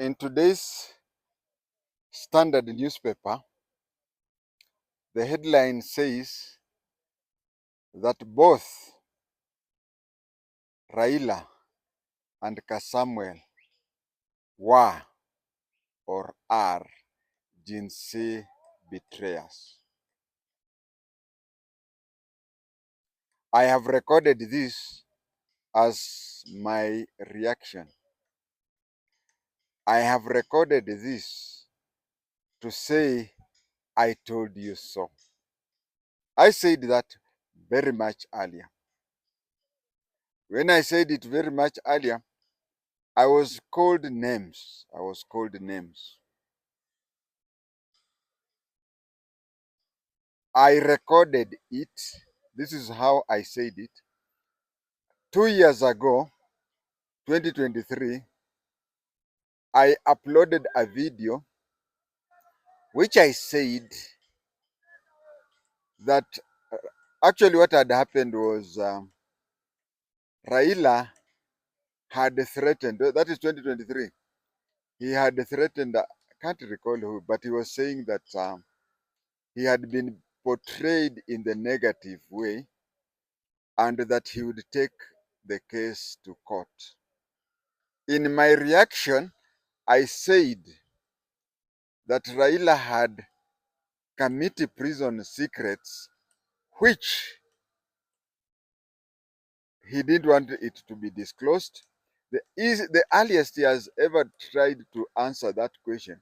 In today's standard newspaper, the headline says that both Raila and Casamuel were or are Jinsi betrayers. I have recorded this as my reaction. I have recorded this to say, I told you so. I said that very much earlier. When I said it very much earlier, I was called names. I was called names. I recorded it. This is how I said it. 2 years ago, 2023, I uploaded a video which I said that actually what had happened was Raila had threatened, that is 2023, he had threatened, I can't recall who, but he was saying that he had been portrayed in the negative way and that he would take the case to court. In my reaction, I said that Raila had committee prison secrets which he didn't want it to be disclosed. The earliest he has ever tried to answer that question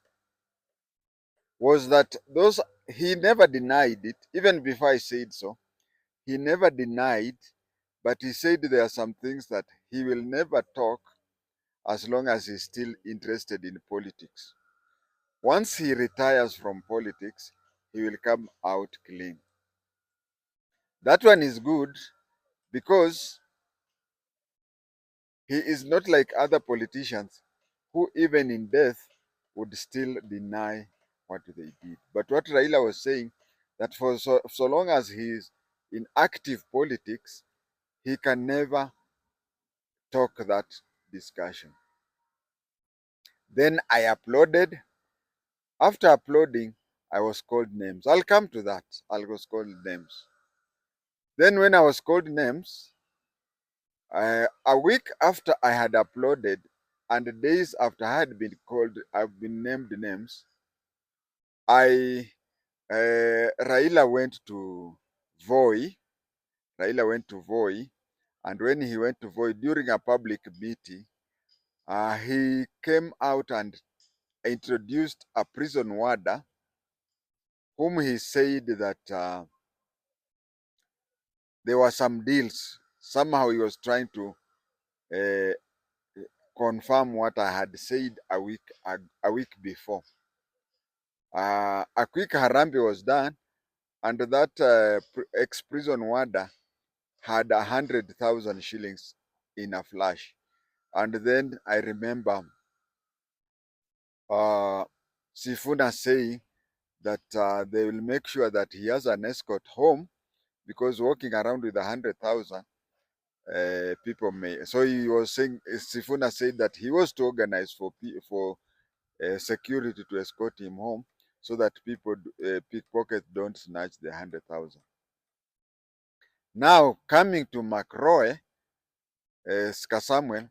was that those, he never denied it, even before I said so. He never denied, but he said there are some things that he will never talk as long as he's still interested in politics. Once he retires from politics, he will come out clean. That one is good because he is not like other politicians who even in death would still deny what they did. But what Raila was saying, that for so long as he is in active politics, he can never talk that discussion. Then I uploaded. After uploading, I was called names. I'll come to that. I was called names. Then when I was called names, a week after I had uploaded and days after I had been called, I've been named names, Raila went to Voi. Raila went to Voi, and when he went to Voi during a public meeting, he came out and introduced a prison warder whom he said that there were some deals. Somehow he was trying to uh, confirm what I had said a week before. A quick harambe was done, and that ex-prison warder had 100,000 shillings in a flash. And then I remember uh, Sifuna saying that they will make sure that he has an escort home because walking around with 100,000 people may. So he was saying, Sifuna said that he was to organize for security to escort him home so that people pickpocket don't snatch the 100,000. Now coming to McRoy, Casamuel,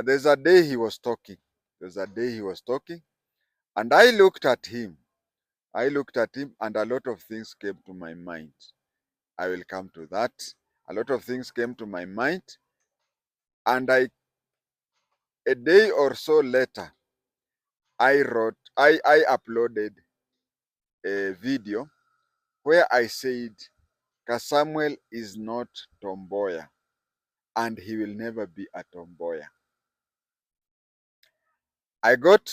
there's a day he was talking. There's a day he was talking, and I looked at him. And a lot of things came to my mind. I will come to that. A lot of things came to my mind, and a day or so later, I uploaded a video where I said Casamuel is not Tom Mboya, and he will never be a Tom Mboya. I got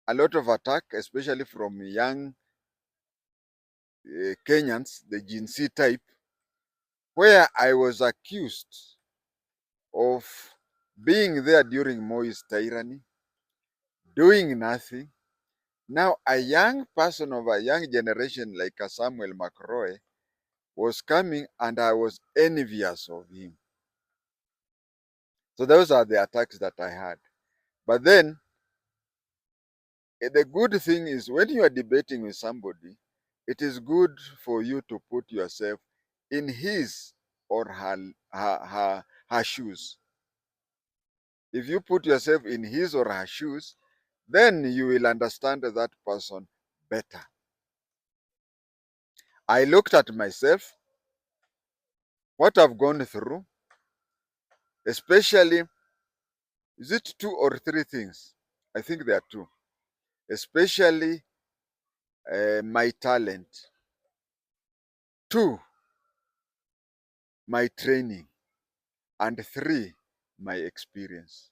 a lot of attack, especially from young Kenyans, the Gen Z type, where I was accused of being there during Moi's tyranny, doing nothing. Now, a young person of a young generation like Samuel McRoy was coming, and I was envious of him. So those are the attacks that I had. But then the good thing is when you are debating with somebody, it is good for you to put yourself in his or her shoes. If you put yourself in his or her shoes, then you will understand that person better. I looked at myself, what I've gone through, especially, is it two or three things? I think there are two. Especially my talent. Two, my training. And three, my experience.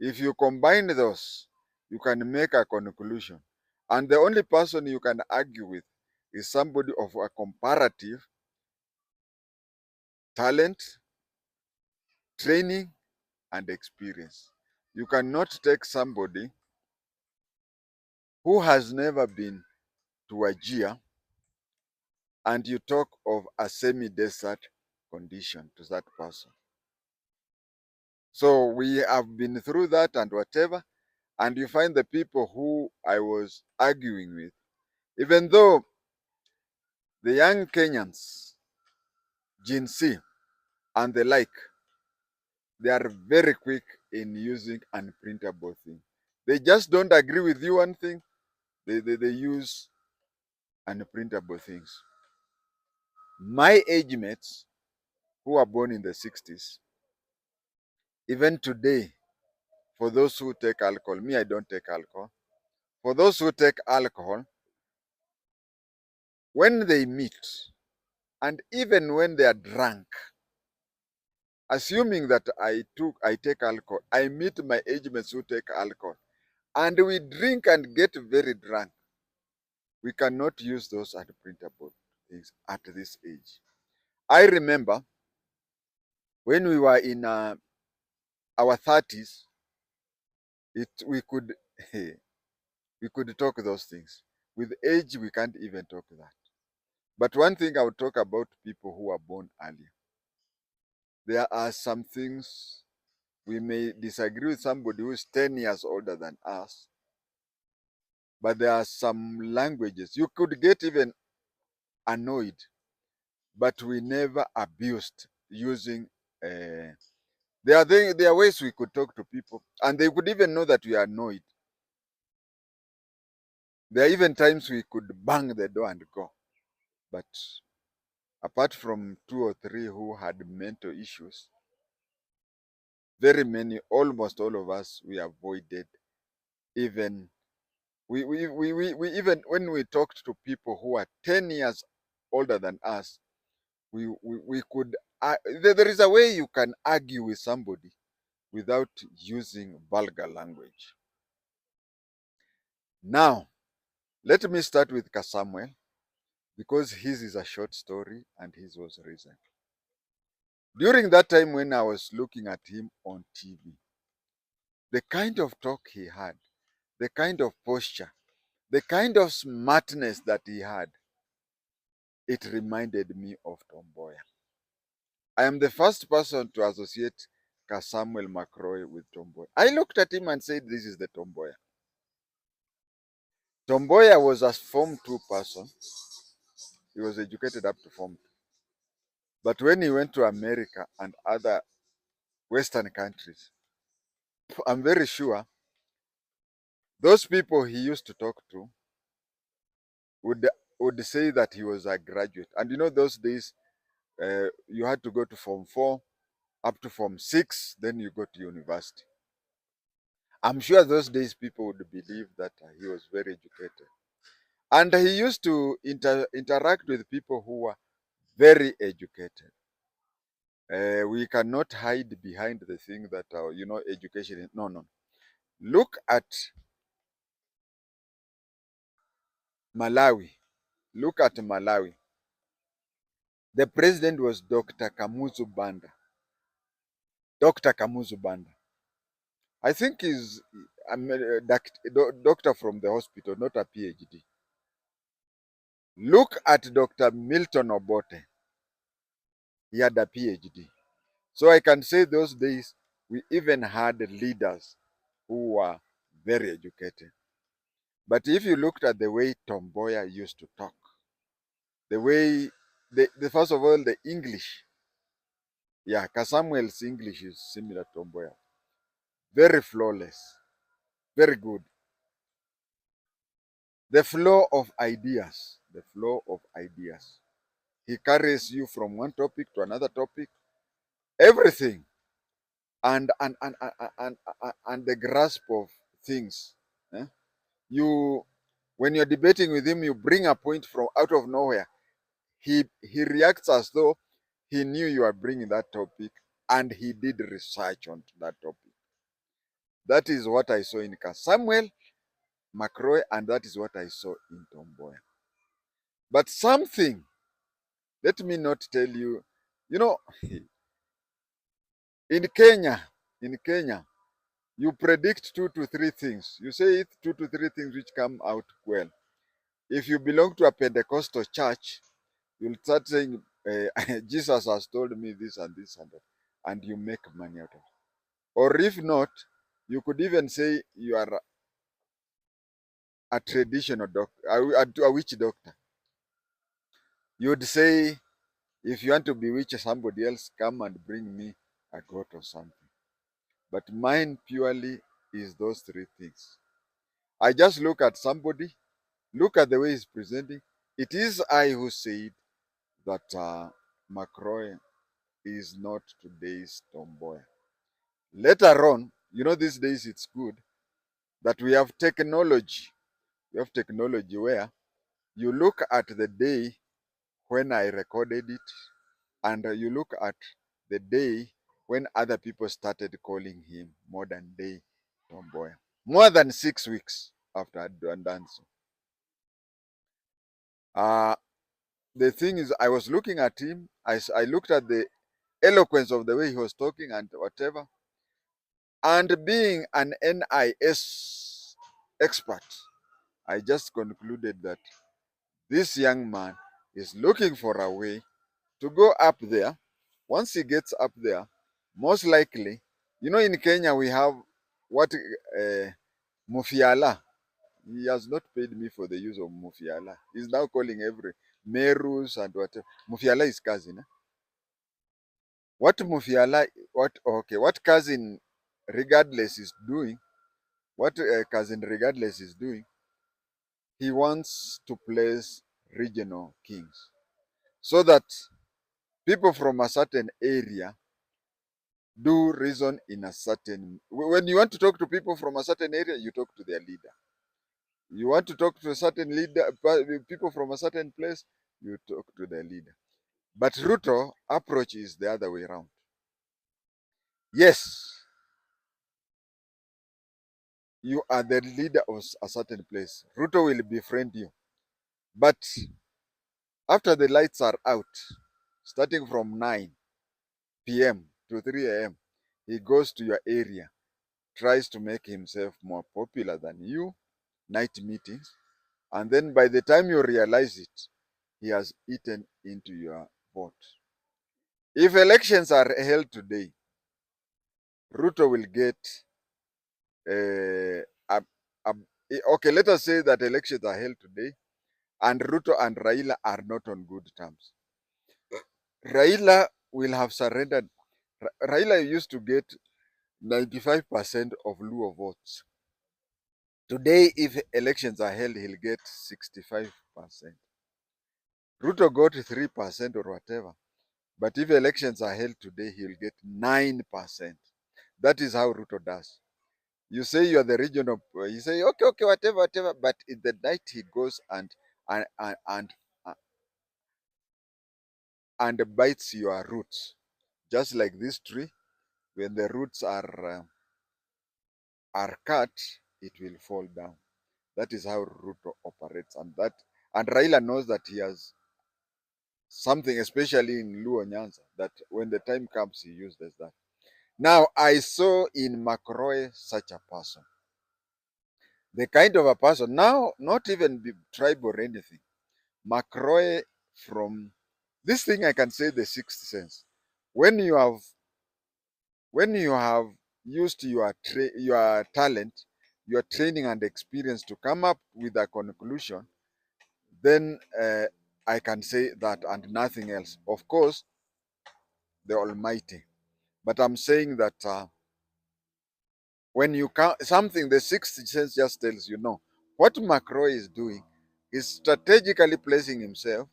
If you combine those, you can make a conclusion. And the only person you can argue with is somebody of a comparative talent, training, and experience. You cannot take somebody who has never been to a GIA and you talk of a semi-desert condition to that person. So we have been through that and whatever, and you find the people who I was arguing with, even though the young Kenyans, Gen Z, and the like, they are very quick in using unprintable things. They just don't agree with you one thing, they use unprintable things. My age mates who were born in the 60s, even today, for those who take alcohol, me, I don't take alcohol. For those who take alcohol, when they meet, and even when they are drunk, assuming that I take alcohol, I meet my age mates who take alcohol, and we drink and get very drunk. We cannot use those unprintable things at this age. I remember when we were in our 30s, we could we could talk those things. With age, we can't even talk that. But one thing I would talk about people who are born early. There are some things we may disagree with somebody who is 10 years older than us, but there are some languages you could get even annoyed, but we never abused using. There are ways we could talk to people, and they could even know that we are annoyed. There are even times we could bang the door and go. But apart from two or three who had mental issues, very many, almost all of us, we avoided even we even when we talked to people who are 10 years older than us, we could there is a way you can argue with somebody without using vulgar language. Now, let me start with KaSamuel because his is a short story and his was recent. During that time when I was looking at him on TV, the kind of talk he had, the kind of posture, the kind of smartness that he had, it reminded me of Tom Mboya. I am the first person to associate Samuel McCroy with Tom Mboya. I looked at him and said, this is the Tom Mboya. Tom Mboya was a Form 2 person. He was educated up to Form 2. But when he went to America and other Western countries, I'm very sure those people he used to talk to would would say that he was a graduate. And you know, those days, you had to go to Form 4 up to Form 6, then you go to university. I'm sure those days people would believe that he was very educated. And he used to interact with people who were very educated. We cannot hide behind the thing that, education is. No, no. Look at Malawi. Look at Malawi. The president was Dr. Kamuzu Banda. Dr. Kamuzu Banda. I think he's a doctor from the hospital, not a PhD. Look at Dr. Milton Obote. He had a PhD. So I can say those days we even had leaders who were very educated. But if you looked at the way Tom Mboya used to talk, the way, first of all, the English, yeah, KaSamuel's English is similar to Tom Mboya. Very flawless, very good. The flow of ideas, the flow of ideas. He carries you from one topic to another topic, everything, and the grasp of things. eh? You, when you're debating with him, you bring a point from out of nowhere. He reacts as though he knew you are bringing that topic, and he did research on that topic. That is what I saw in Samuel McCroy, and that is what I saw in Tom Mboya. But something, let me not tell you, you know, in Kenya, you predict 2 to 3 things. You say it 2 to 3 things which come out well. If you belong to a Pentecostal church, you'll start saying, Jesus has told me this and this and that, and you make money out of it. Or if not, you could even say you are a traditional doctor, a witch doctor. You would say, if you want to bewitch somebody else, come and bring me a goat or something. But mine purely is those 3 things. I just look at somebody, look at the way he's presenting. It is I who said that McCroy is not today's Tom Mboya. Later on, these days it's good that we have technology. We have technology where you look at the day when I recorded it, and you look at the day when other people started calling him modern day Tom Mboya. More than 6 weeks after I'd done so. The thing is, I was looking at him, I looked at the eloquence of the way he was talking and whatever, and being an NIS expert, I just concluded that this young man is looking for a way to go up there. Once he gets up there, most likely, in Kenya we have what Mufiala. He has not paid me for the use of Mufiala. He's now calling every Merus and whatever. Mufiala is cousin. What Mufiala, what cousin regardless is doing, what cousin regardless is doing, he wants to place regional kings so that people from a certain area do reason in a certain. When you want to talk to people from a certain area, you talk to their leader. You want to talk to a certain leader, people from a certain place, you talk to their leader. But Ruto approach is the other way around. Yes, you are the leader of a certain place. Ruto will befriend you. But after the lights are out, starting from 9 p.m. to 3 a.m., he goes to your area, tries to make himself more popular than you, night meetings, and then by the time you realize it, he has eaten into your vote. If elections are held today, Ruto will get a, okay, let us say that elections are held today and Ruto and Raila are not on good terms. Raila will have surrendered. Raila used to get 95% of Luo votes. Today, if elections are held, he'll get 65%. Ruto got 3% or whatever. But if elections are held today, he'll get 9%. That is how Ruto does. You say you are the regional, you say, okay, whatever. But in the night, he goes and, and, and, and bites your roots. Just like this tree, when the roots are cut, it will fall down. That is how Ruto operates, and Raila knows that he has something, especially in Luo Nyanza, that when the time comes, he uses that. Now, I saw in McCroy such a person, the kind of a person, now not even be tribe or anything. McCroy, from this thing, I can say the sixth sense. When you have used your talent, your training and experience to come up with a conclusion, then I can say that and nothing else. Of course, the Almighty. But I'm saying that when you count something, the sixth sense just tells you no. What Macron is doing is strategically placing himself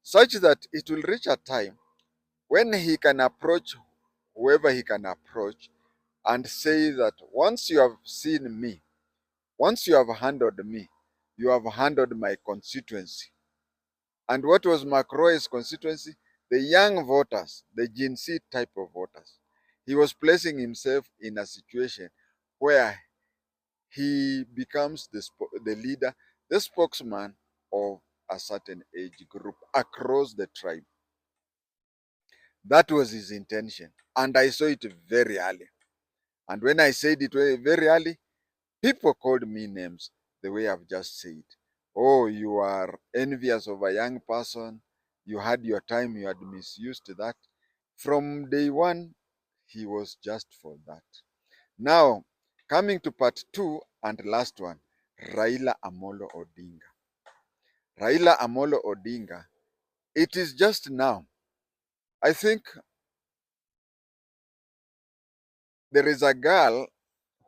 such that it will reach a time when he can approach whoever he can approach and say that once you have seen me, once you have handled me, you have handled my constituency. And what was Macron's constituency? The young voters, the Gen Z type of voters. He was placing himself in a situation where he becomes the leader, the spokesman of a certain age group across the tribe. That was his intention. And I saw it very early. And when I said it very early, people called me names the way I've just said. Oh, you are envious of a young person. You had your time, you had misused that. From day one, he was just for that. Now, coming to part two and last one, Raila Amolo Odinga. Raila Amolo Odinga, it is just now. I think there is a girl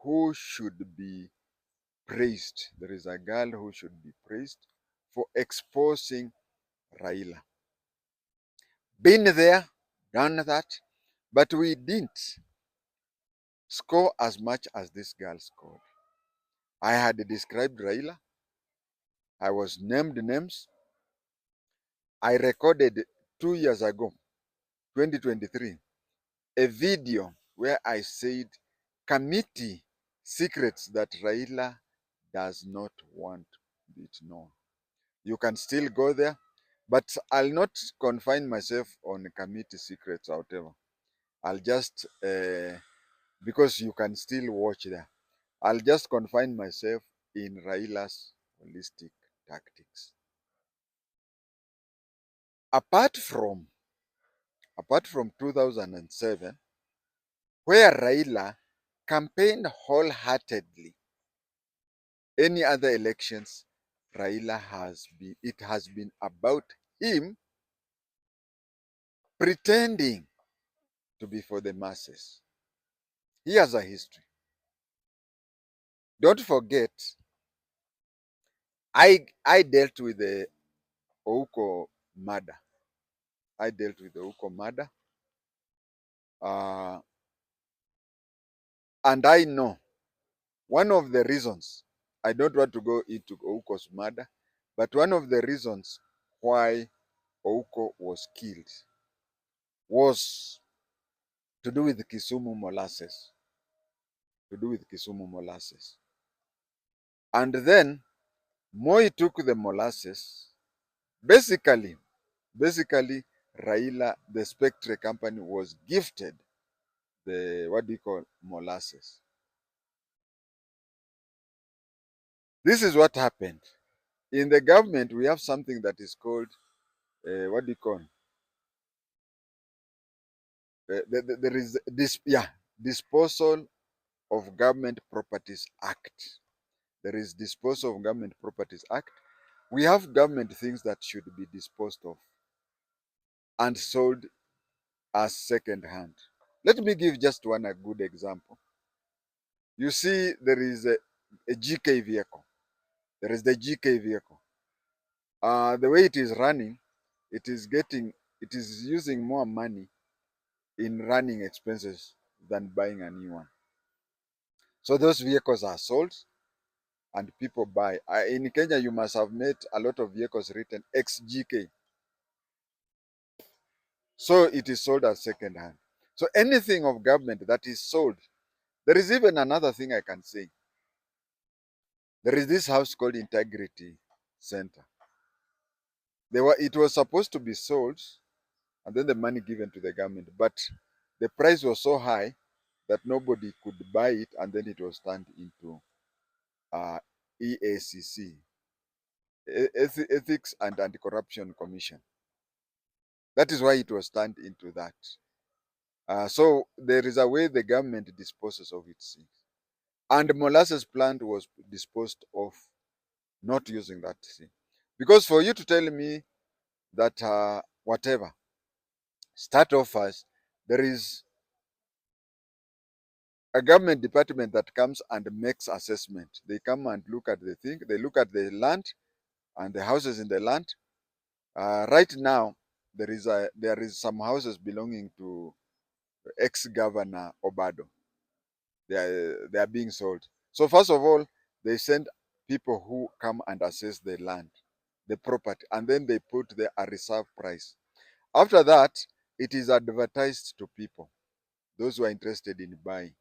who should be praised. There is a girl who should be praised for exposing Raila. Been there, done that, but we didn't score as much as this girl scored. I had described Raila. I was named names. I recorded 2 years ago, 2023, a video where I said committee secrets that Raila does not want it known. You can still go there, but I'll not confine myself on committee secrets or whatever. I'll just, because you can still watch there, I'll just confine myself in Raila's holistic tactics. Apart from, apart from 2007, where Raila campaigned wholeheartedly, any other elections, it has been about him pretending to be for the masses. He has a history. Don't forget, I dealt with the Ouko murder. I dealt with the Ouko murder. Uh, and I know one of the reasons, I don't want to go into Ouko's murder, but one of the reasons why Ouko was killed was to do with Kisumu molasses. To do with Kisumu molasses. And then Moi took the molasses. Basically, Raila, the Spectre company, was gifted the what do you call molasses. This is what happened. In the government, we have something that is called what do you call? There is Disposal of Government Properties Act. There is Disposal of Government Properties Act. We have government things that should be disposed of and sold as second hand. Let me give just one a good example. You see, there is a GK vehicle. There is the GK vehicle. The way it is running, it is using more money in running expenses than buying a new one. So those vehicles are sold and people buy. In Kenya, you must have met a lot of vehicles written XGK. So it is sold as second hand. So anything of government that is sold, there is even another thing I can say. There is this house called Integrity Center. It was supposed to be sold and then the money given to the government, but the price was so high that nobody could buy it, and then it was turned into EACC, Ethics and Anti-Corruption Commission. That is why it was turned into that. So there is a way the government disposes of its things. And Molasses plant was disposed of not using that thing. Because for you to tell me that whatever, start off first, there is a government department that comes and makes assessment. They come and look at the thing, they look at the land and the houses in the land. Right now, there is some houses belonging to ex-governor Obado. They are being sold. So first of all, they send people who come and assess the land, the property, and then they put a reserve price. After that, it is advertised to people, those who are interested in buying.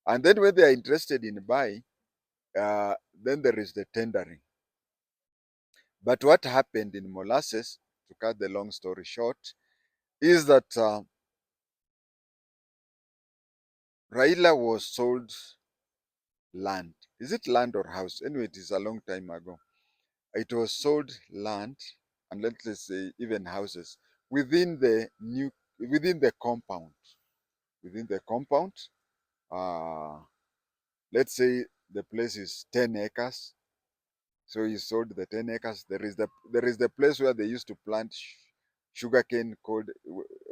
And then when they are interested in buying, then there is the tendering. But what happened in Molasses, to cut the long story short, is that Raila was sold land. Is it land or house? Anyway, it is a long time ago. It was sold land, and let's say even houses within the compound. Within the compound, uh, let's say the place is 10 acres. So he sold the 10 acres. There is the place where they used to plant sugarcane called,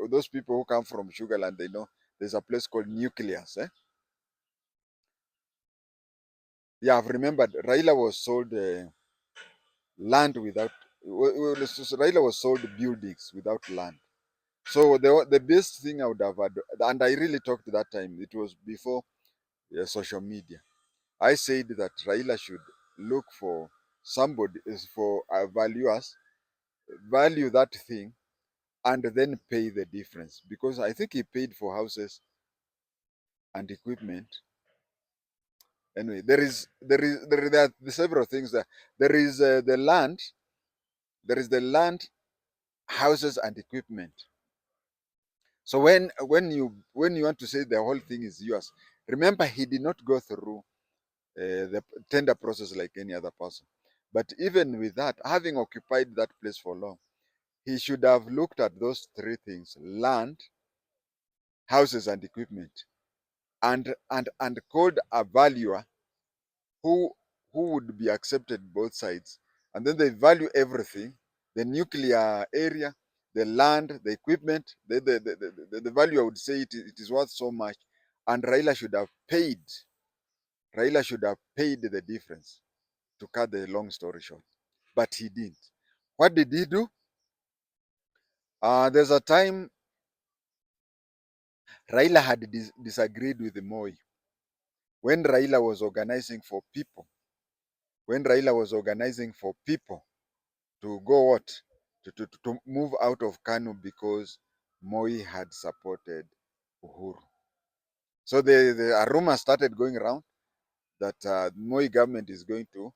those people who come from Sugarland, they know there's a place called Nucleus. Yeah, I've remembered. Raila was sold land without, Raila was sold buildings without land. So the best thing I would have had, and I really talked that time, it was before social media. I said that Raila should look for somebody, for valuers, value that thing, and then pay the difference. Because I think he paid for houses and equipment. Anyway, there are several things there. There is the land, houses and equipment. So when you want to say the whole thing is yours, remember he did not go through the tender process like any other person. But even with that, having occupied that place for long, he should have looked at those three things: land, houses, and equipment, and called a valuer who would be accepted both sides. And then they value everything: the nuclear area, the land, the equipment. The value, I would say, it is worth so much. And Raila should have paid the difference, to cut the long story short. But he didn't. What did he do? There's a time Raila had disagreed with Moi when Raila was organizing for people. When Raila was organizing for people to go what? To move out of Kanu because Moi had supported Uhuru. So a rumor started going around that Moi government is going to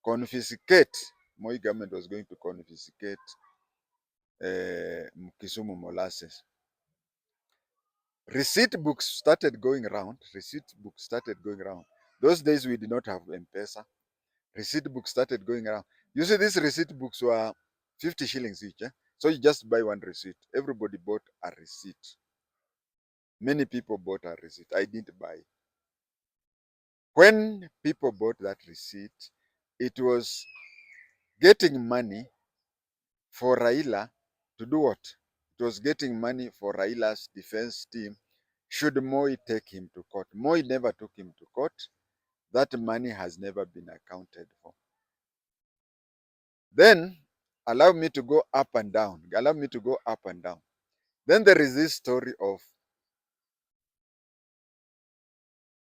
confiscate. Moi government was going to confiscate Kisumu Molasses. Receipt books started going around. Those days we did not have M-Pesa. Receipt books started going around. You see, these receipt books were 50 shillings each. So you just buy one receipt. Everybody bought a receipt. Many people bought a receipt. I didn't buy. When people bought that receipt, it was getting money for Raila to do what? It was getting money for Raila's defense team should Moi take him to court. Moi never took him to court. That money has never been accounted for. Then, allow me to go up and down. Then there is this story of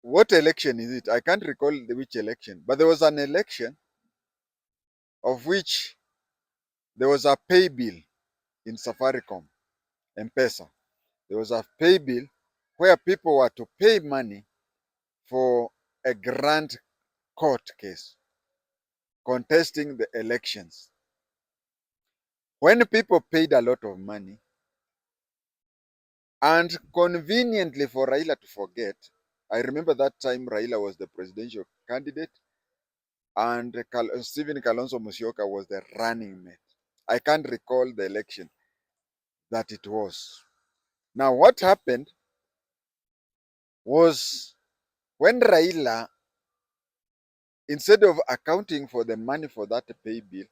what election is it? I can't recall which election, but there was an election of which there was a pay bill in SAFARICOM, M-Pesa. There was a pay bill where people were to pay money for a grand court case contesting the elections. When people paid a lot of money, and conveniently for Raila to forget, I remember that time Raila was the presidential candidate and Stephen Kalonzo Musyoka was the running mate. I can't recall the election that it was. Now, what happened was when Raila, instead of accounting for the money for that pay bill,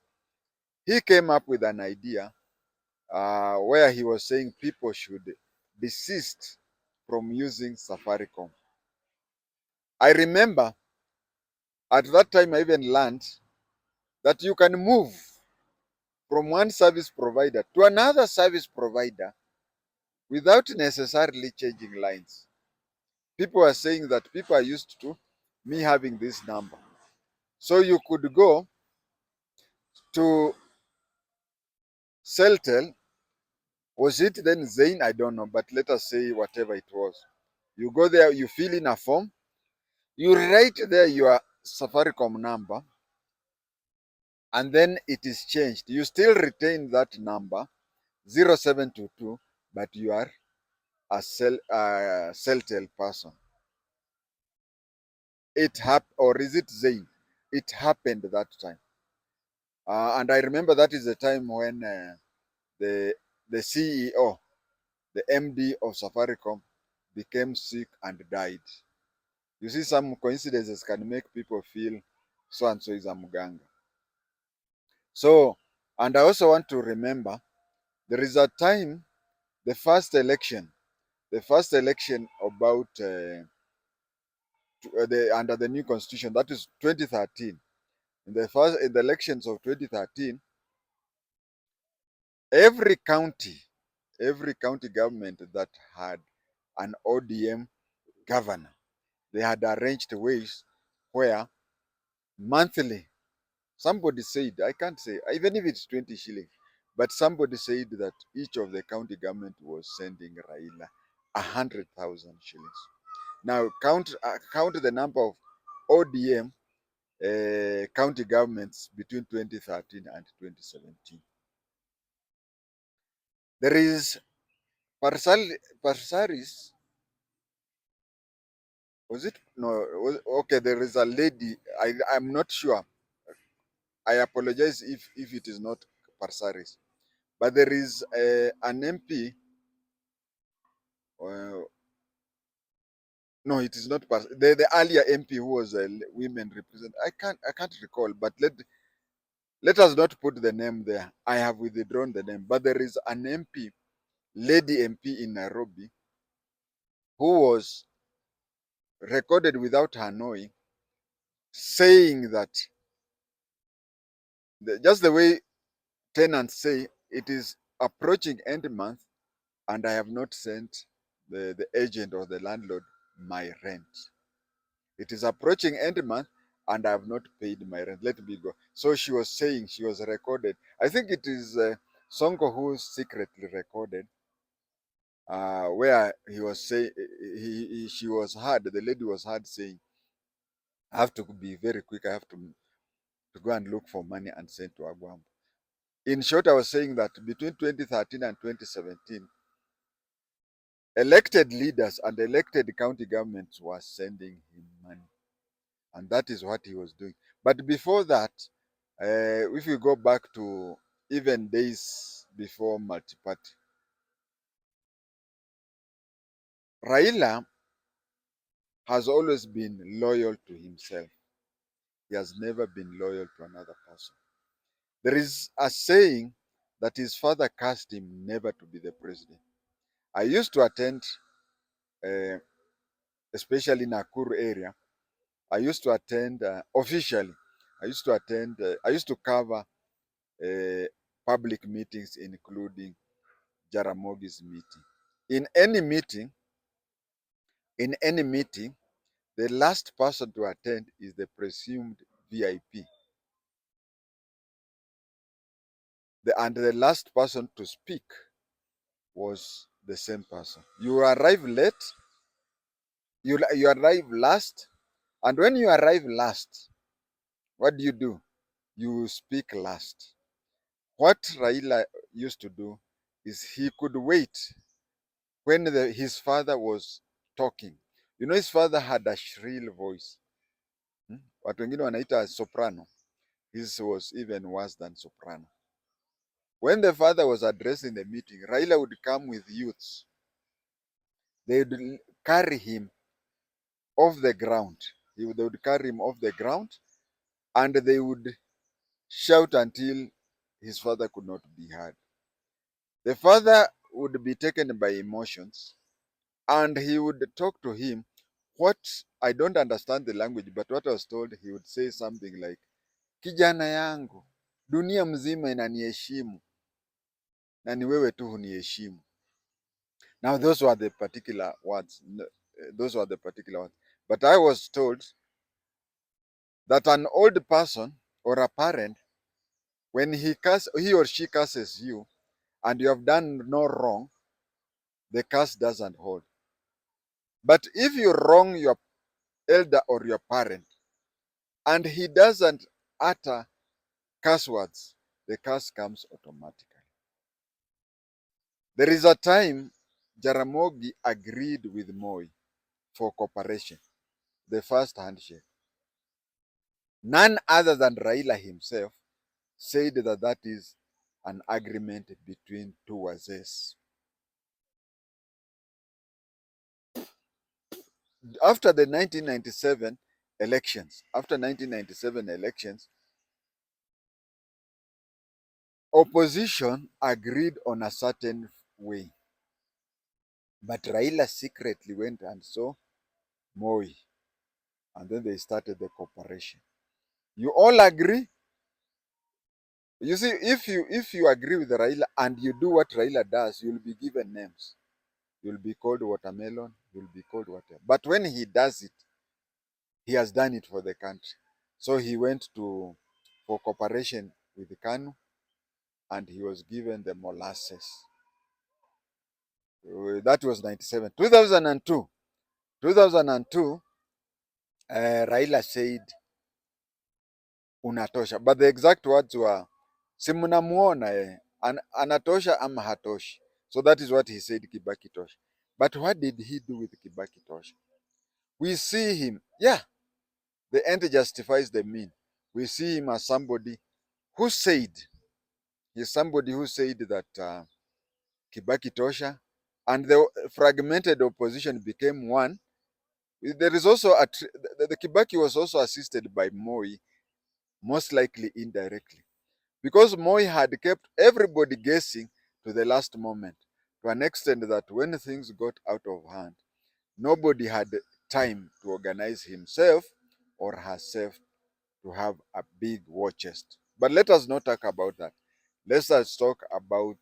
he came up with an idea where he was saying people should desist from using Safaricom. I remember at that time I even learned that you can move from one service provider to another service provider without necessarily changing lines. People are saying that people are used to me having this number. So you could go to Celtel. Was it then Zain? I don't know, but let us say whatever it was. You go there, you fill in a form, you write there your Safaricom number, and then it is changed. You still retain that number, 0722, but you are a Celtel person. It happened, or is it Zain? It happened that time. And I remember that is the time when the the CEO, the MD of Safaricom, became sick and died. You see, some coincidences can make people feel so and so is a muganga. So, and I also want to remember there is a time, the first election about under the new constitution, that is 2013. In the elections of 2013, every county, every county government that had an ODM governor, they had arranged ways where monthly, somebody said, I can't say, even if it's 20 shillings, but somebody said that each of the county government was sending Raila 100,000 shillings. Now count the number of ODM county governments between 2013 and 2017. There is Parsaris, was it? No, okay, there is a lady, I'm not sure. I apologize if it is not Parsaris. But there is an MP, uh, no, it is not the earlier MP who was a women representative. I can't recall, but let us not put the name there. I have withdrawn the name. But there is an MP, lady MP in Nairobi, who was recorded without her knowing, saying that just the way tenants say, it is approaching end month and I have not sent the agent or the landlord my rent. It is approaching end month and I have not paid my rent. Let me go. So she was saying, she was recorded. I think it is Sonko who secretly recorded, where he was saying, she was heard, the lady was heard saying, I have to be very quick. I have to go and look for money and send to Agwambo. In short, I was saying that between 2013 and 2017, elected leaders and elected county governments were sending him money. And that is what he was doing. But before that, if we go back to even days before multi-party, Raila has always been loyal to himself. He has never been loyal to another person. There is a saying that his father cursed him never to be the president. I used to attend, uh, especially in Nakuru area, I used to attend officially. I used to cover public meetings, including Jaramogi's meeting. In any meeting, in any meeting, the last person to attend is the presumed VIP. And the last person to speak was the same person. You arrive late, you arrive last, and when you arrive last, what do? You speak last. What Raila used to do is he could wait when his father was talking. You know, his father had a shrill voice. Watu wengine wanaita soprano. His was even worse than soprano. When the father was addressing the meeting, Raila would come with youths. They would carry him off the ground. They would carry him off the ground, and they would shout until his father could not be heard. The father would be taken by emotions, and he would talk to him. What I don't understand the language, but what I was told, he would say something like, kijana yangu, dunia mzima inaniheshimu na ni wewe tu huniheshimu. Now those were the particular words. Those were the particular words. But I was told that an old person or a parent, when he or she curses you and you have done no wrong, the curse doesn't hold. But if you wrong your elder or your parent and he doesn't utter curse words, the curse comes automatically. There is a time Jaramogi agreed with Moi for cooperation, the first handshake. None other than Raila himself said that that is an agreement between two wazees. After the 1997 elections, opposition agreed on a certain way. But Raila secretly went and saw Moi, and then they started the cooperation. You all agree? You see, if you agree with Raila and you do what Raila does, you'll be given names. You'll be called watermelon, you'll be called whatever. But when he does it, he has done it for the country. So he went for cooperation with Kanu, and he was given the Molasses. That was 97. 2002, Raila said, unatosha. But the exact words were, si mnamuona anatosha ama hatoshi. So that is what he said, Kibaki tosha. But what did he do with Kibaki tosha? We see him, yeah, the end justifies the mean. We see him as somebody who said, he's somebody who said that Kibaki tosha, and the fragmented opposition became one. There is also the Kibaki was also assisted by Moi, most likely indirectly, because Moi had kept everybody guessing to the last moment, to an extent that when things got out of hand, nobody had time to organize himself or herself to have a big war chest. But let us not talk about that. Let us talk about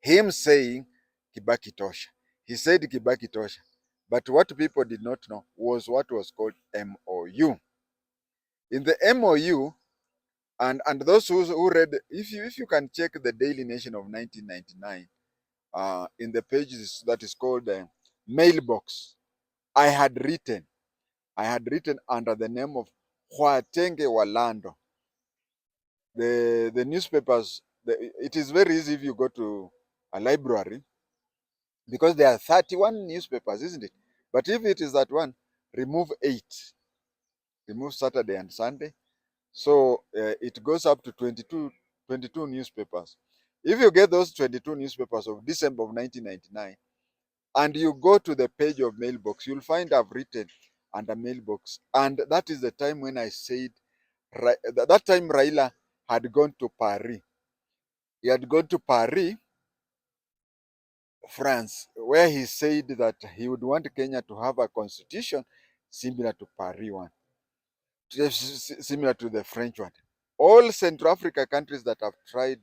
him saying Kibaki tosha. He said Kibaki tosha. But what people did not know was what was called MOU. In the MOU, and those who read, if you can check the Daily Nation of 1999, in the pages that is called Mailbox, I had written under the name of JI-TENGE Walando. The newspapers, it is very easy if you go to a library, because there are 31 newspapers, isn't it? But if it is that one, remove 8. Remove Saturday and Sunday. So it goes up to 22 newspapers. If you get those 22 newspapers of December of 1999, and you go to the page of Mailbox, you'll find I've written under Mailbox. And that is the time when I said, that time Raila had gone to Paris. He had gone to Paris, France, where he said that he would want Kenya to have a constitution similar to Paris one, similar to the French one. All Central Africa countries that have tried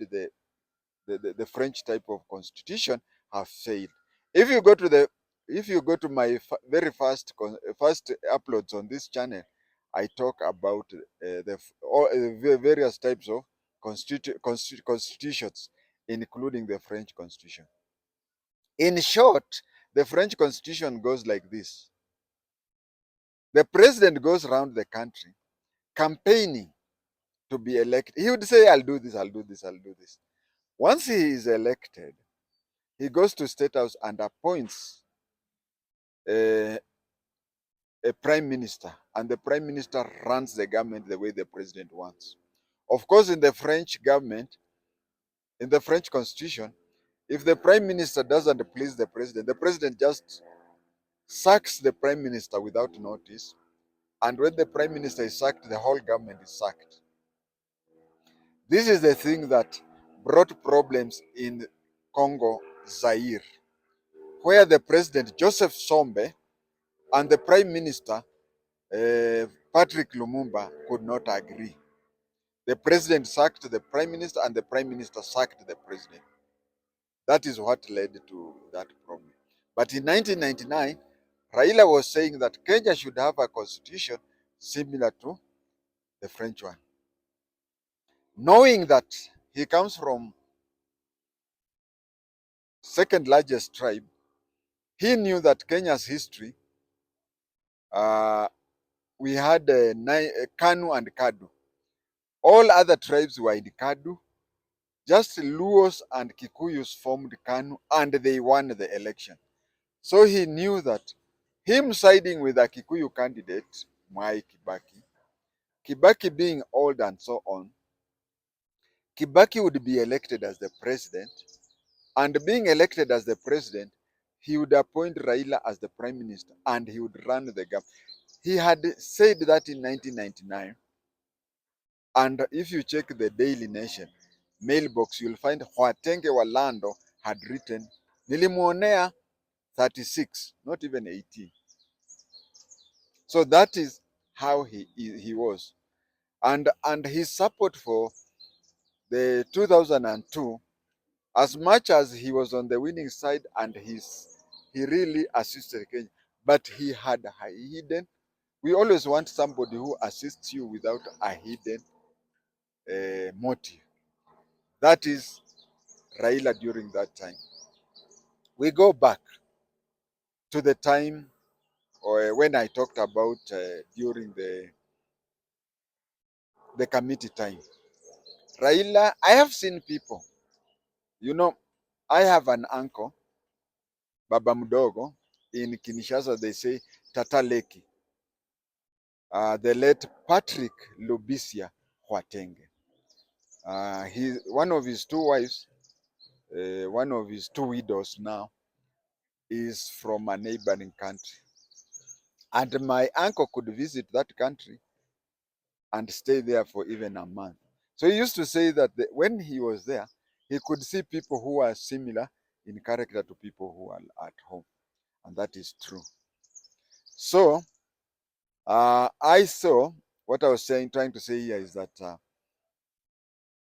the French type of constitution have failed. If you go to my very first uploads on this channel, I talk about the various types of constitutions, including the French constitution. In short, the French constitution goes like this. The president goes around the country campaigning to be elected. He would say, I'll do this, I'll do this, I'll do this. Once he is elected, he goes to State House and appoints a prime minister, and the prime minister runs the government the way the president wants. Of course, in the French government, in the French constitution, if the prime minister doesn't please the president just sacks the prime minister without notice, and when the prime minister is sacked, the whole government is sacked. This is the thing that brought problems in Congo, Zaire, where the president, Joseph Sombe, and the prime minister, Patrick Lumumba, could not agree. The president sacked the prime minister, and the prime minister sacked the president. That is what led to that problem. But in 1999, Raila was saying that Kenya should have a constitution similar to the French one. Knowing that he comes from second largest tribe, he knew that Kenya's history, uh, we had Kanu and Kadu. All other tribes were in Kadu. Just Luos and Kikuyus formed Kanu, and they won the election. So he knew that him siding with a Kikuyu candidate, Mwai Kibaki, Kibaki being old and so on, Kibaki would be elected as the president, and being elected as the president, he would appoint Raila as the prime minister, and he would run the government. He had said that in 1999, and if you check the Daily Nation mailbox, you'll find Watenge Walando had written, Nilimuonea 36, not even 18. So that is how he was. And his support for the 2002, as much as he was on the winning side and he really assisted Kenya, but he had a hidden. We always want somebody who assists you without a hidden motive. That is Raila during that time. We go back to the time or when I talked about during the committee time. Raila, I have seen people, you know, I have an uncle, Baba Mdogo, in Kinshasa, they say Tata Leki, the late Patrick Lubisia Hwatenge. One of his two wives, one of his two widows now, is from a neighboring country. And my uncle could visit that country and stay there for even a month. So he used to say that when he was there, he could see people who are similar in character to people who are at home. And that is true. So I saw what I was trying to say here is that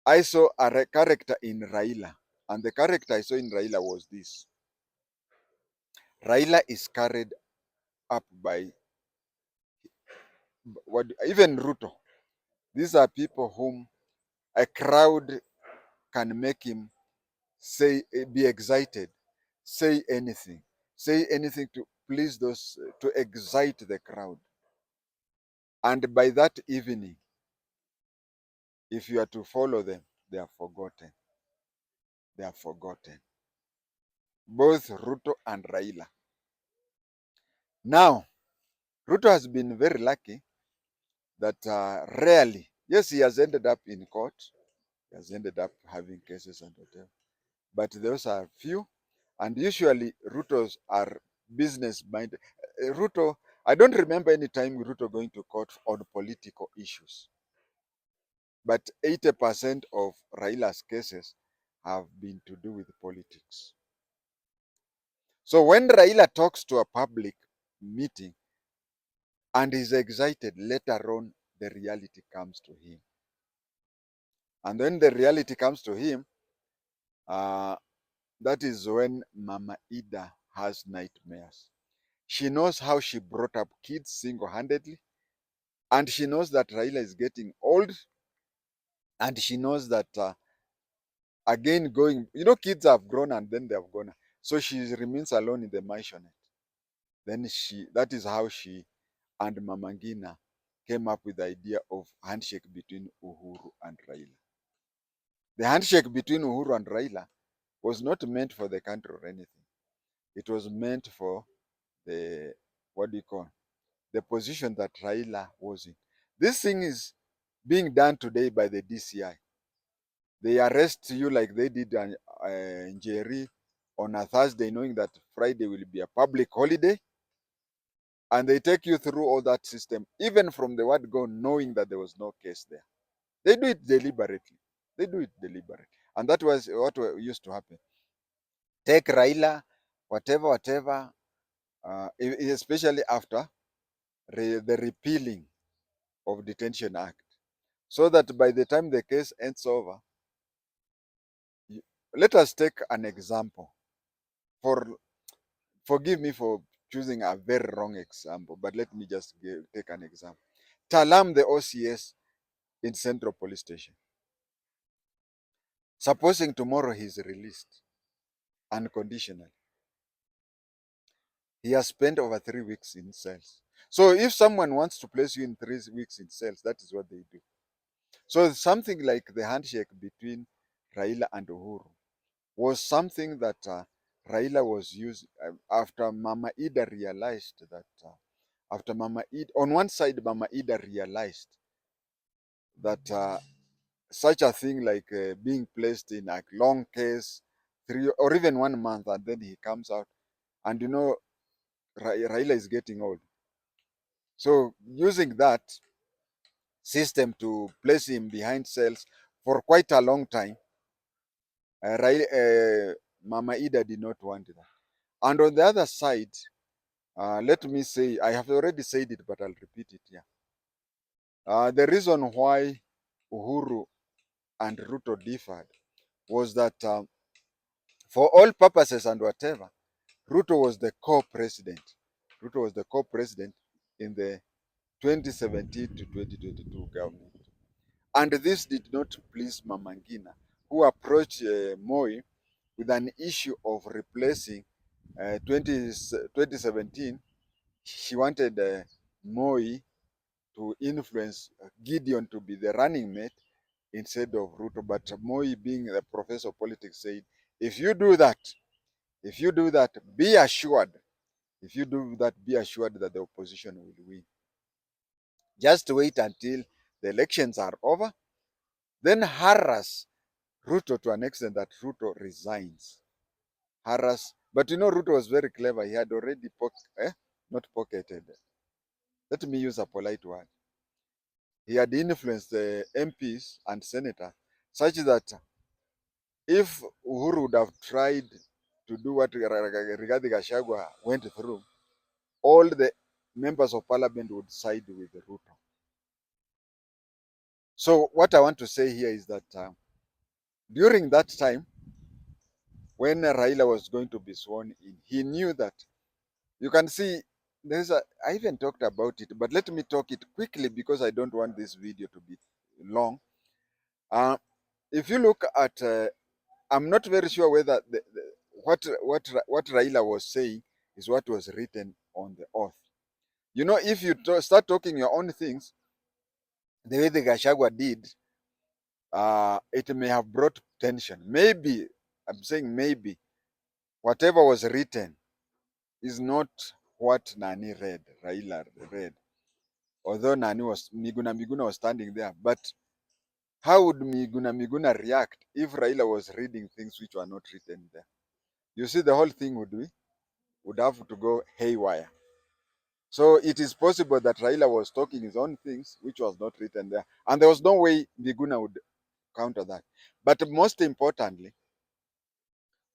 I saw a character in Raila. And the character I saw in Raila was this. Raila is carried up by even Ruto. These are people whom a crowd can make him be excited, say anything to please those, to excite the crowd. And by that evening, if you are to follow them, they are forgotten. They are forgotten. Both Ruto and Raila. Now, Ruto has been very lucky that rarely, yes, he has ended up in court. He has ended up having cases and whatever. But those are few. And usually Rutos are business minded. Ruto, I don't remember any time Ruto going to court on political issues. But 80% of Raila's cases have been to do with politics. So when Raila talks to a public meeting and is excited, later on the reality comes to him. And when the reality comes to him, that is when Mama Ida has nightmares. She knows how she brought up kids single-handedly, and she knows that Raila is getting old, and she knows that again kids have grown and then they have gone. So she remains alone in the mansionette. Then that is how she and Mama Ngina came up with the idea of handshake between Uhuru and Raila. The handshake between Uhuru and Raila was not meant for the country or anything. It was meant for the, what do you call, the position that Raila was in. This thing is being done today by the DCI. They arrest you like they did in Njeri on a Thursday, knowing that Friday will be a public holiday. And they take you through all that system, even from the word go, knowing that there was no case there. They do it deliberately. They do it deliberately. And that was what used to happen. Take Raila, whatever, especially after the repealing of Detention Act, so that by the time the case ends over, let us take an example. Forgive me for choosing a very wrong example, but let me just take an example. Talam, the OCS in Central Police Station. Supposing tomorrow he's released unconditionally. He has spent over 3 weeks in cells. So if someone wants to place you in 3 weeks in cells, that is what they do. So something like the handshake between Raila and Uhuru was something that Raila was used after Mama Ida realized that after Mama Ida, on one side, Mama Ida realized that such a thing like being placed in a long case, 3 or even 1 month, and then he comes out, and Raila is getting old. So using that system to place him behind cells for quite a long time, Mama Ida did not want that. And on the other side, let me say, I have already said it, but I'll repeat it here. The reason why Uhuru and Ruto differed was that for all purposes and whatever, Ruto was the co-president. Ruto was the co-president in the 2017 to 2022 government. And this did not please Mama Ngina, who approached Moi with an issue of replacing 2017. She wanted Moi to influence Gideon to be the running mate instead of Ruto. But Moi, being a professor of politics, said, if you do that, be assured, that the opposition will win. Just wait until the elections are over, then harass Ruto to an extent that Ruto resigns. But Ruto was very clever. He had already not pocketed. Let me use a polite word. He had influenced the MPs and senators such that if Uhuru would have tried to do what Rigathi Gachagua went through, all the members of parliament would side with Ruto. So what I want to say here is that during that time, when Raila was going to be sworn in, he knew that, you can see, I even talked about it, but let me talk it quickly because I don't want this video to be long. If you look at, I'm not very sure whether what Raila was saying is what was written on the oath. If you start talking your own things, the way the Gachagua did, it may have brought tension. Maybe, I'm saying maybe, whatever was written is not what Raila read. Although Miguna was standing there. But how would Miguna react if Raila was reading things which were not written there? You see, the whole thing would have to go haywire. So it is possible that Raila was talking his own things which was not written there. And there was no way Miguna would counter that. But most importantly,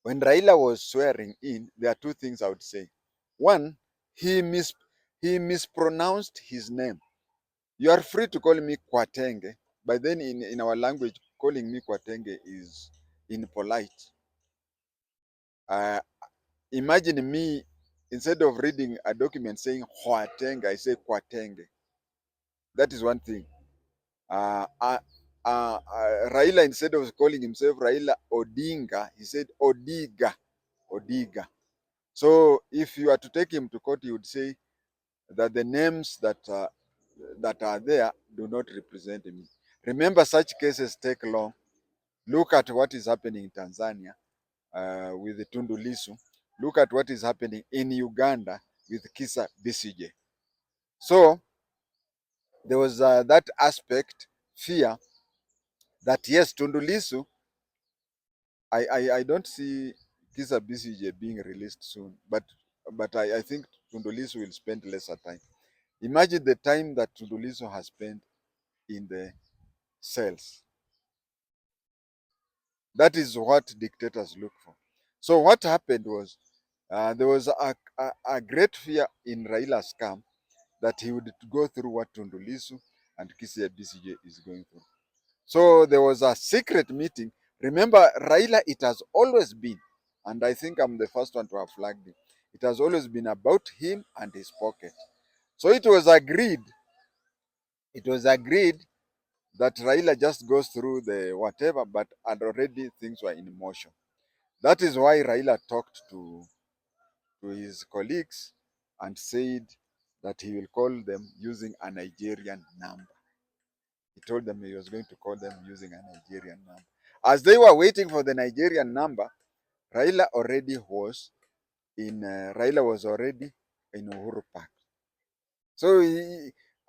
when Raila was swearing in, there are two things I would say. One, he mispronounced his name. You are free to call me Kwatenge, but then in our language, calling me Kwatenge is impolite. Imagine me, instead of reading a document saying Kwatenge, I say Kwatenge. That is one thing. Raila, instead of calling himself Raila Odinga, he said Odiga. So if you are to take him to court, he would say that the names that are there do not represent me. Remember, such cases take long. Look at what is happening in Tanzania with the Tundu Lissu. Look at what is happening in Uganda with Kizza Besigye. So there was that aspect, fear, that yes, Tundu Lissu, I don't see Kizza Besigye being released soon, but but I think Tundu Lissu will spend lesser time. Imagine the time that Tundu Lissu has spent in the cells. That is what dictators look for. So what happened was there was a great fear in Raila's camp that he would go through what Tundu Lissu and Kisi BCJ is going through. So there was a secret meeting. Remember, Raila, it has always been, and I think I'm the first one to have flagged it, it has always been about him and his pocket. So it was agreed that Raila just goes through the whatever, but and already things were in motion. That is why Raila talked to his colleagues and said that he will call them using a Nigerian number. He told them he was going to call them using a Nigerian number. As they were waiting for the Nigerian number, Raila was already in Uhuru Park. So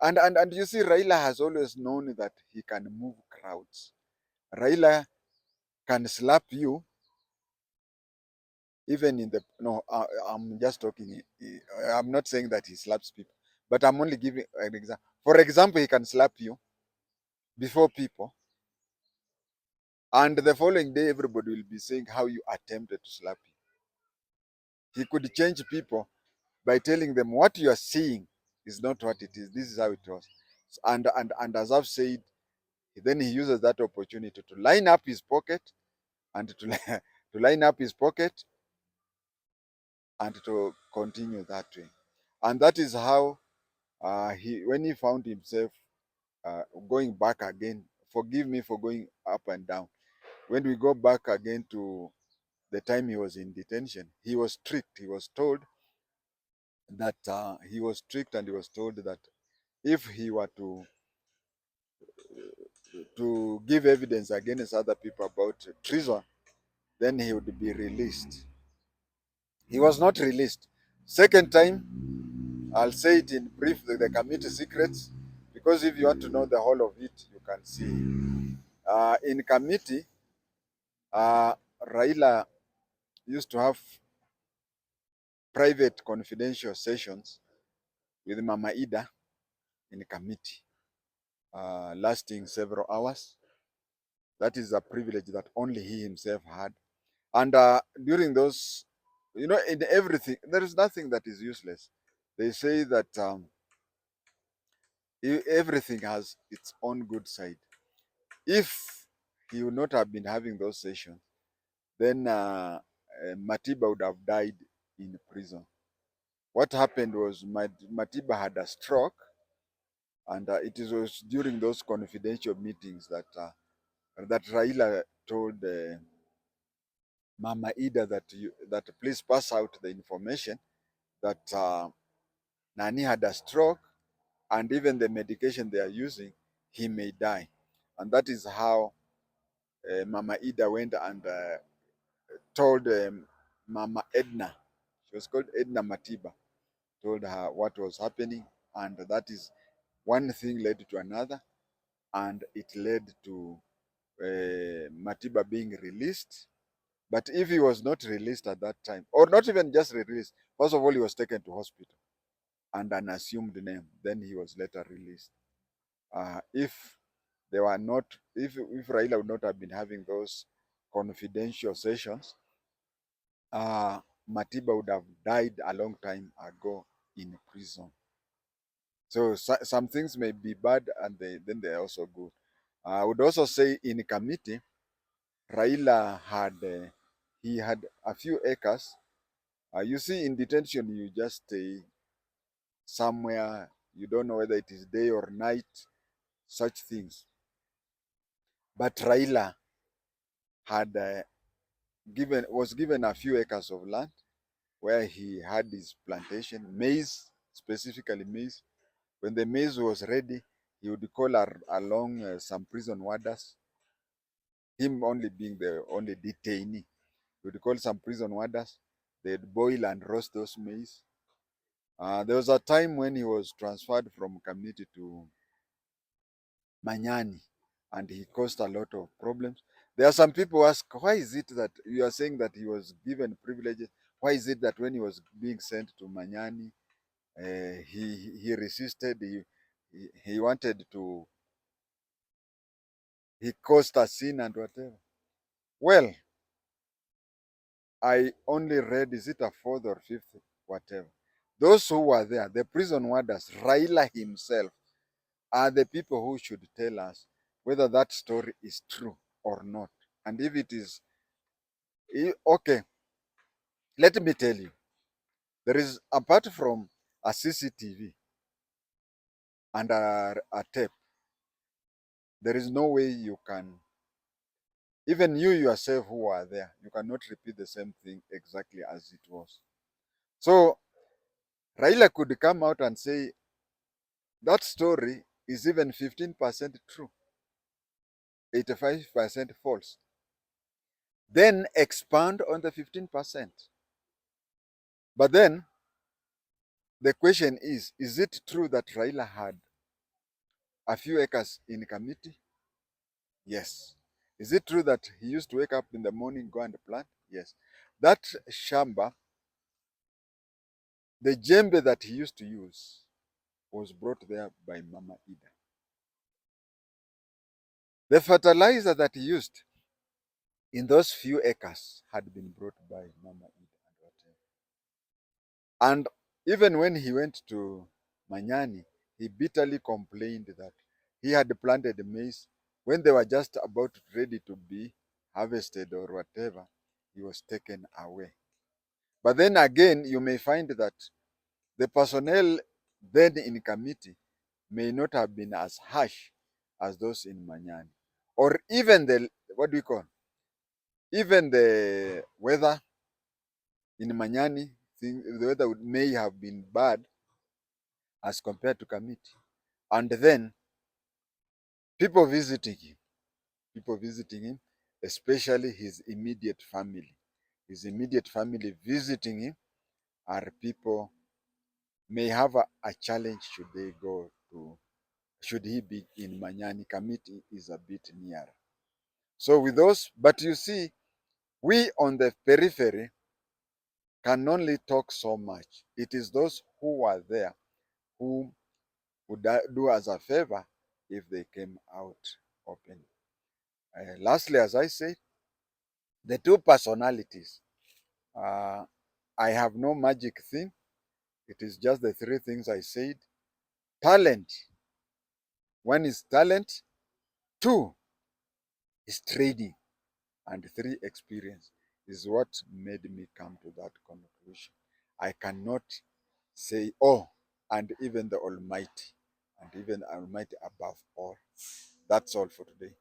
and you see, Raila has always known that he can move crowds. Raila can slap you even in the no. I'm just talking. I'm not saying that he slaps people, but I'm only giving an example. For example, he can slap you before people, and the following day everybody will be saying how you attempted to slap him. He could change people by telling them what you are seeing is not what it is. This is how it was. And as I've said, then he uses that opportunity to line up his pocket and to line up his pocket and to continue that way. And that is how when he found himself going back again, forgive me for going up and down. When we go back again to the time he was in detention, he was tricked. He was told that he was tricked and he was told that if he were to give evidence against other people about treason, then he would be released. He was not released. Second time, I'll say it in brief, the committee secrets, because if you want to know the whole of it, you can see. In committee, uh, Raila used to have private confidential sessions with Mama Ida in committee, lasting several hours. That is a privilege that only he himself had. And during those, in everything, there is nothing that is useless. They say that everything has its own good side. If he would not have been having those sessions, then Matiba would have died in prison. What happened was Matiba had a stroke, and it was during those confidential meetings that Raila told Mama Ida that please pass out the information that Nani had a stroke, and even the medication they are using, he may die. And that is how Mama Ida went and told Mama Edna, she was called Edna Matiba, told her what was happening, and that is one thing led to another, and it led to Matiba being released. But if he was not released at that time, or not even just released, first of all, he was taken to hospital and an assumed name. Then he was later released. If they were not, if Raila would not have been having those confidential sessions, Matiba would have died a long time ago in prison. So, some things may be bad and then they're also good. I would also say in committee, Raila he had a few acres. You see, in detention, you just stay somewhere. You don't know whether it is day or night, such things. But Raila had was given a few acres of land where he had his plantation, maize, specifically maize. When the maize was ready, he would call along some prison warders, him only being the only detainee. He would call some prison warders. They'd boil and roast those maize. There was a time when he was transferred from community to Manyani, and he caused a lot of problems. There are some people who ask, why is it that you are saying that he was given privileges? Why is it that when he was being sent to Manyani, he resisted, he wanted to, he caused a sin and whatever? Well, I only read, is it a fourth or fifth, whatever. Those who were there, the prison warders, Raila himself, are the people who should tell us whether that story is true or not. And if it is, okay, let me tell you, there is, apart from a CCTV and a tape, there is no way you can, even you yourself who are there, you cannot repeat the same thing exactly as it was. So Raila could come out and say that story is even 15% true, 85% false. Then expand on the 15%. But then the question is it true that Raila had a few acres in Kamiti? Yes. Is it true that he used to wake up in the morning, go and plant? Yes. That shamba, the jembe that he used to use was brought there by Mama Ida. The fertilizer that he used in those few acres had been brought by Mama Ida and whatever. And even when he went to Manyani, he bitterly complained that he had planted maize. When they were just about ready to be harvested or whatever, he was taken away. But then again, you may find that the personnel then in Kamiti may not have been as harsh as those in Manyani. Or even the, what do you call, even the weather in Manyani, the weather may have been bad as compared to Kamiti. And then people visiting him, especially his immediate family. His immediate family visiting him are people may have a challenge should they go to, should he be in Manyani. Kamiti is a bit nearer. So with those, but you see, we on the periphery can only talk so much. It is those who are there who would do us a favor if they came out open. Lastly, as I said, the two personalities, uh, I have no magic thing. It is just the three things I said. Talent. One is talent. Two is trading. And three, experience is what made me come to that conclusion. I cannot say, oh, and even the Almighty, and even Almighty above all. That's all for today.